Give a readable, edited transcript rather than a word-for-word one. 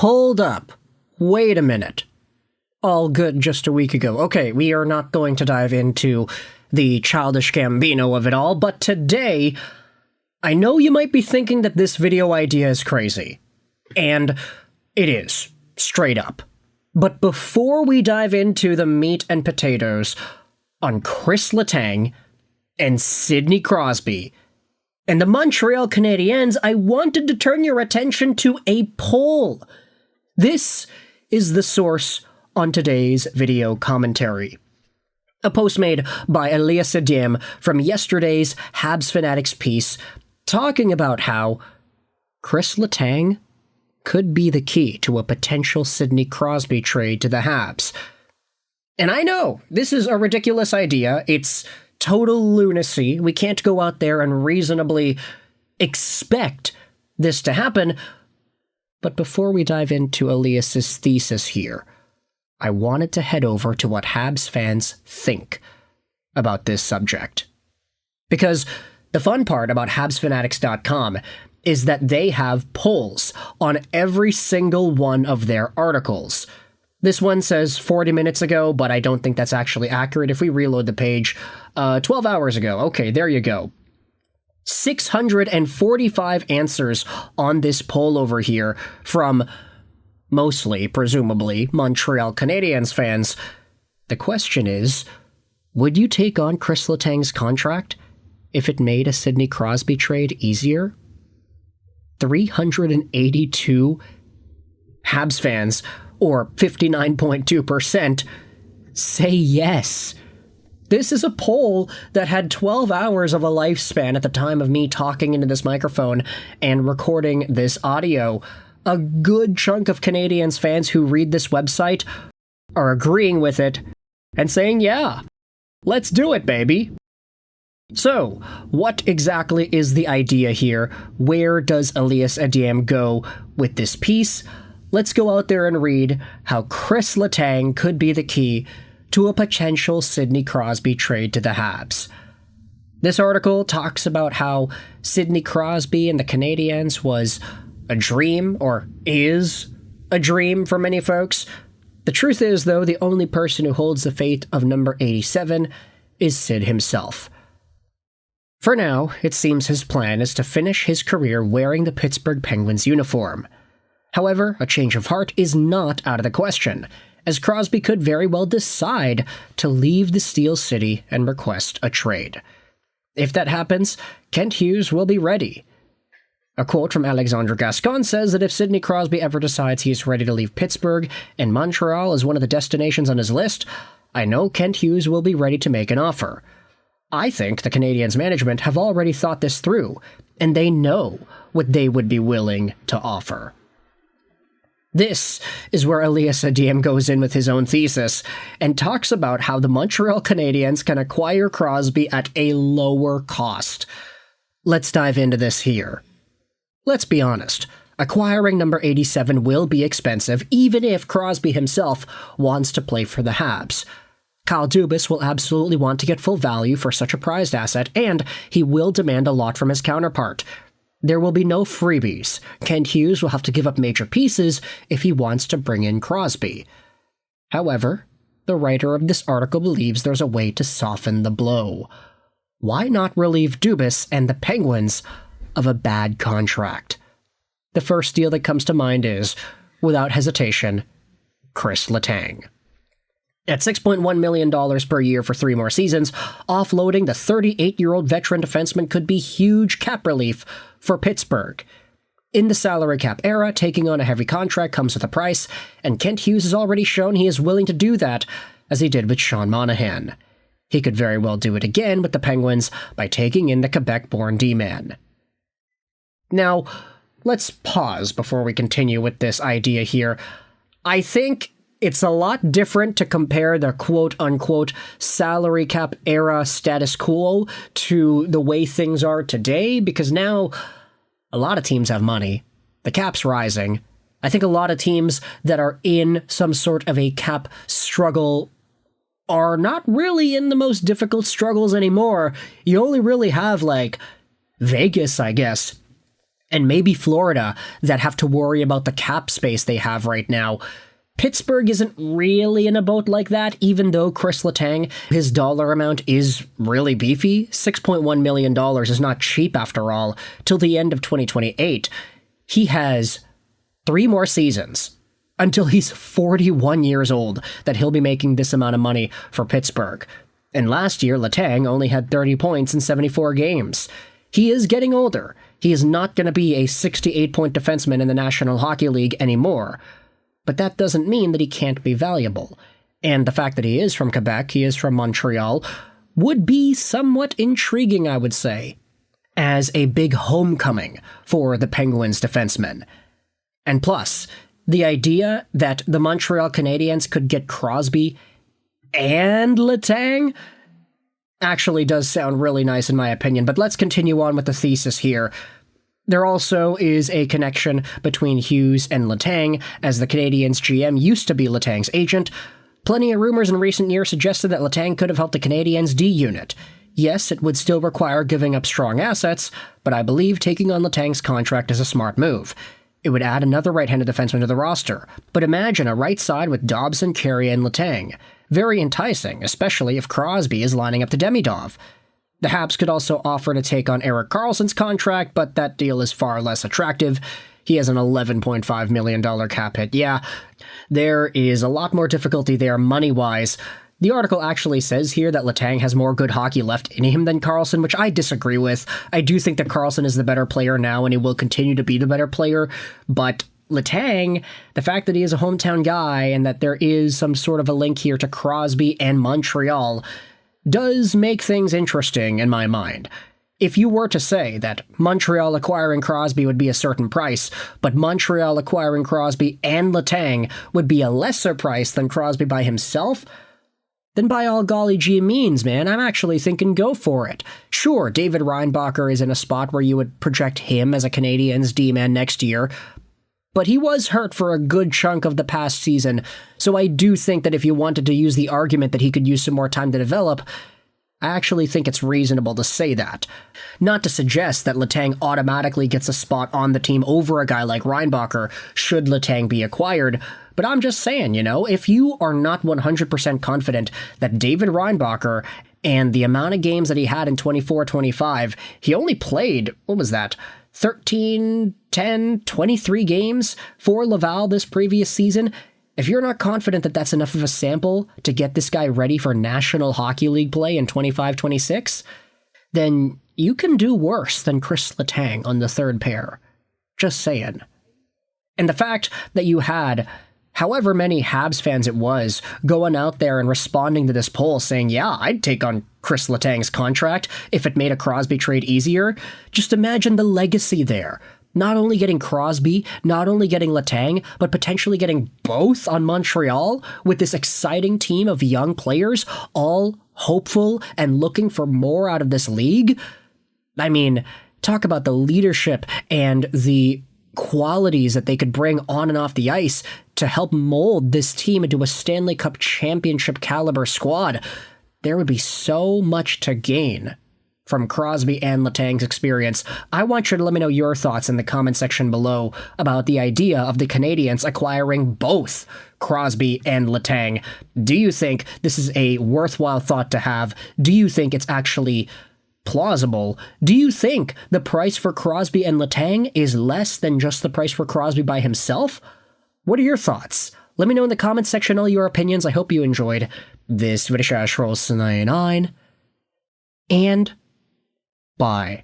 Hold up. Wait a minute. All good just a week ago. Okay, we are not going to dive into the childish Gambino of it all, but today, I know you might be thinking that this video idea is crazy. And it is, straight up. But before we dive into the meat and potatoes on Kris Letang and Sidney Crosby and the Montreal Canadiens, I wanted to turn your attention to a poll. This is the source on today's video commentary. A post made by Elias Radim from yesterday's Habs Fanatics piece talking about how Kris Letang could be the key to a potential Sidney Crosby trade to the Habs. And I know, this is a ridiculous idea. It's total lunacy. We can't go out there and reasonably expect this to happen. But before we dive into Elias's thesis here, I wanted to head over to what Habs fans think about this subject. Because the fun part about HabsFanatics.com is that they have polls on every single one of their articles. This one says 40 minutes ago, but I don't think that's actually accurate. If we reload the page, 12 hours ago. Okay, there you go. 645 answers on this poll over here from mostly, presumably, Montreal Canadiens fans. The question is, would you take on Kris Letang's contract if it made a Sidney Crosby trade easier? 382 Habs fans, or 59.2%, say yes. This is a poll that had 12 hours of a lifespan at the time of me talking into this microphone and recording this audio. A good chunk of Canadiens fans who read this website are agreeing with it and saying, yeah, let's do it, baby. So, what exactly is the idea here? Where does Elias Radim go with this piece? Let's go out there and read how Kris Letang could be the key to a potential Sidney Crosby trade to the Habs. This article talks about how Sidney Crosby and the Canadiens was a dream, or is a dream for many folks. The truth is, though, the only person who holds the fate of number 87 is Sid himself. For now, it seems his plan is to finish his career wearing the Pittsburgh Penguins uniform. However, a change of heart is not out of the question, as Crosby could very well decide to leave the Steel City and request a trade. If that happens, Kent Hughes will be ready. A quote from Alexandre Gascon says that if Sidney Crosby ever decides he is ready to leave Pittsburgh and Montreal is one of the destinations on his list, I know Kent Hughes will be ready to make an offer. I think the Canadiens management have already thought this through, and they know what they would be willing to offer. This is where Elias Radim goes in with his own thesis and talks about how the Montreal Canadiens can acquire Crosby at a lower cost. Let's dive into this here. Let's be honest, acquiring number 87 will be expensive even if Crosby himself wants to play for the Habs. Kyle Dubas will absolutely want to get full value for such a prized asset, and he will demand a lot from his counterpart. There will be no freebies. Kent Hughes will have to give up major pieces if he wants to bring in Crosby. However, the writer of this article believes there's a way to soften the blow. Why not relieve Dubas and the Penguins of a bad contract? The first deal that comes to mind is, without hesitation, Kris Letang. At $6.1 million per year for 3 more seasons, offloading the 38-year-old veteran defenseman could be huge cap relief for Pittsburgh. In the salary cap era, taking on a heavy contract comes with a price, and Kent Hughes has already shown he is willing to do that, as he did with Sean Monahan. He could very well do it again with the Penguins by taking in the Quebec-born D-man. Now, let's pause before we continue with this idea here. I think it's a lot different to compare the quote-unquote salary cap era status quo to the way things are today, because now a lot of teams have money. The cap's rising. I think a lot of teams that are in some sort of a cap struggle are not really in the most difficult struggles anymore. You only really have, like, Vegas, I guess, and maybe Florida that have to worry about the cap space they have right now. Pittsburgh isn't really in a boat like that, even though Kris Letang, his dollar amount is really beefy. $6.1 million is not cheap after all, till the end of 2028. He has 3 more seasons until he's 41 years old that he'll be making this amount of money for Pittsburgh. And last year, Letang only had 30 points in 74 games. He is getting older. He is not going to be a 68-point defenseman in the National Hockey League anymore. But that doesn't mean that he can't be valuable. And the fact that he is from Quebec, he is from Montreal, would be somewhat intriguing, I would say, as a big homecoming for the Penguins defensemen. And plus, the idea that the Montreal Canadiens could get Crosby and Letang actually does sound really nice in my opinion. But let's continue on with the thesis here. There also is a connection between Hughes and Letang, as the Canadiens GM used to be Letang's agent. Plenty of rumors in recent years suggested that Letang could have helped the Canadiens D unit. Yes, it would still require giving up strong assets, but I believe taking on Letang's contract is a smart move. It would add another right-handed defenseman to the roster, but imagine a right side with Dobson, Carey, and Letang. Very enticing, especially if Crosby is lining up to Demidov. The Habs could also offer to take on Erik Karlsson's contract, but that deal is far less attractive. He has an $11.5 million cap hit. Yeah, there is a lot more difficulty there money-wise. The article actually says here that Letang has more good hockey left in him than Karlsson, which I disagree with. I do think that Karlsson is the better player now, and he will continue to be the better player, but Letang, the fact that he is a hometown guy and that there is some sort of a link here to Crosby and Montreal does make things interesting in my mind. If you were to say that Montreal acquiring Crosby would be a certain price, but Montreal acquiring Crosby and Letang would be a lesser price than Crosby by himself, then by all golly gee means, man, I'm actually thinking go for it. Sure, David Reinbacher is in a spot where you would project him as a Canadiens D-man next year, but he was hurt for a good chunk of the past season, so I do think that if you wanted to use the argument that he could use some more time to develop, I actually think it's reasonable to say that. Not to suggest that Letang automatically gets a spot on the team over a guy like Reinbacher should Letang be acquired, but I'm just saying, if you are not 100% confident that David Reinbacher and the amount of games that he had in 24-25, he only played, 13, 10, 23 games for Laval this previous season. If you're not confident that that's enough of a sample to get this guy ready for National Hockey League play in 25-26, then you can do worse than Kris Letang on the third pair. Just saying. And the fact that you had however many Habs fans it was going out there and responding to this poll saying, yeah, I'd take on Kris Letang's contract if it made a Crosby trade easier. Just imagine the legacy there. Not only getting Crosby, not only getting Letang, but potentially getting both on Montreal with this exciting team of young players, all hopeful and looking for more out of this league. I mean, talk about the leadership and the qualities that they could bring on and off the ice to help mold this team into a Stanley Cup championship caliber squad. There would be so much to gain from Crosby and Letang's experience. I want you to let me know your thoughts in the comment section below about the idea of the Canadiens acquiring both Crosby and Letang. Do you think this is a worthwhile thought to have? Do you think it's actually plausible? Do you think the price for Crosby and Letang is less than just the price for Crosby by himself? What are your thoughts? Let me know in the comment section all your opinions. I hope you enjoyed this video. And bye.